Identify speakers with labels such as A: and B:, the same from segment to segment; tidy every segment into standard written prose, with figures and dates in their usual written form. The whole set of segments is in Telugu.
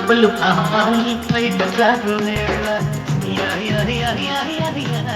A: బల్లు బయట కాదు నేల యా యా యా యా యా యా.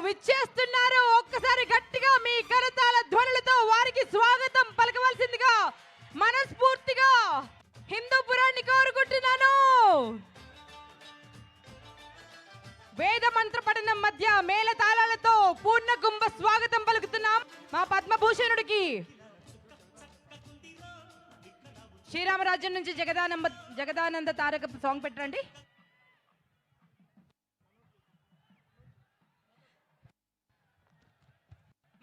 B: విచ్చేస్తున్నారు. ఒక్కసారి గట్టిగా మీ కరతాళ ధ్వనులతో వారికి స్వాగతం పలకవలసిందిగా మనస్ఫూర్తిగా హిందూపురాన్ని కోరుకుంటున్నాను. వేద మంత్ర పఠనం మధ్య మేళ తాళాలతో పూర్ణ కుంభ స్వాగతం పలుకుతున్నాం మా పద్మభూషణుడికి. శ్రీరామరాజ్యం నుంచి జగదానంద తారక సాంగ్ పెట్టండి.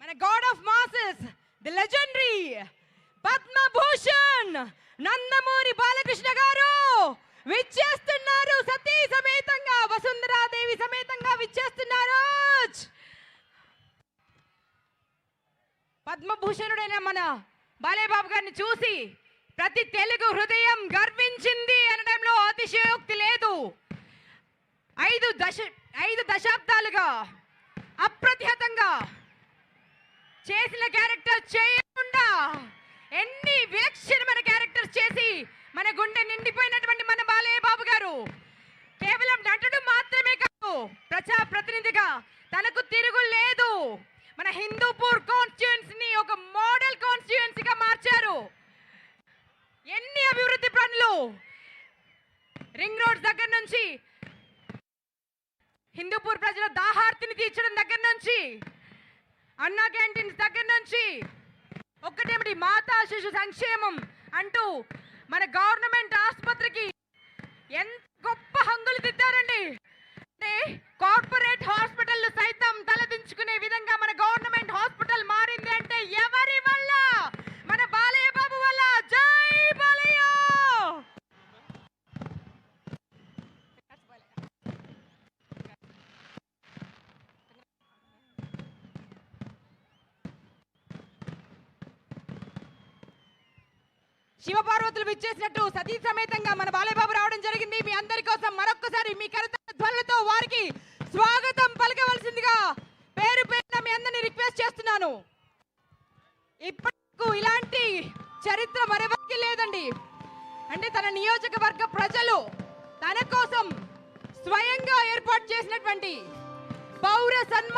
B: మన God of masses, the legendary Padma Bhushan Nandamuri Balakrishna గారు విచ్చేస్తున్నారు. సతీ సమేతంగా వసుంధరాదేవి సమేతంగా విచ్చేస్తున్నారు. పద్మభూషణుడైన మన బాలేబాబు గారిని చూసి ప్రతి తెలుగు హృదయం గర్వించింది అనడంలో అతిశయోక్తి లేదు. 5 దశాబ్దాలుగా అప్రతిహతంగా చేసిన క్యారెక్టర్ చేయకుండా ఎన్ని విలక్షణమైన క్యారెక్టర్స్ చేసి మన గుండె నిండిపోయినటువంటి మన బాలయ్య బాబు గారు కేవలం నటుడు మాత్రమే కాదు, ప్రజా ప్రతినిధిగా తనకు తిరుగు లేదు. మన హిందూపూర్ కాన్స్టిట్యుయెన్సీని ఒక మోడల్ కాన్స్టిట్యుయెన్సీగా మార్చారు. ఎన్ని అభివృద్ధి పనులు, రింగ్ రోడ్ దగ్గర నుంచి హిందూపూర్ ప్రజల దాహార్తిని తీర్చడం దగ్గర నుంచి, అన్నా క్యాంటీన్స్ దగ్గర నుంచి, ఒక్కటేమిటి మాతా శిశు సంక్షేమం అంటూ మన గవర్నమెంట్ ఆసుపత్రికి ఎంత గొప్ప హంగులు తిట్టారండి. అంటే కార్పొరేట్ హాస్పిటల్ సైతం తలదించుకునే విధంగా మన గవర్నమెంట్ హాస్పిటల్ మారింది అంటే ఎవరి వల్ల? మన బాలయ్య బాబు వల్ల. జై బాలయ్య. శివపార్వతులు విచ్చేసినట్టు సతీ సమేతంగా మన బాలయ్యబాబు రావడం జరిగింది. మీ అందరి కోసం మరొక్కసారి మీ కరతాళ ధ్వనులతో వారికి స్వాగతం పలకవలసిందిగా పేరు పేరున మీ అందరిని రిక్వెస్ట్ చేస్తున్నాను. ఇప్పటికు ఇలాంటి చరిత్ర మరెవరికి లేదండి. అంటే తన నియోజకవర్గ ప్రజలు తన కోసం స్వయంగా ఏర్పాటు చేసినటువంటి పౌర సన్మాన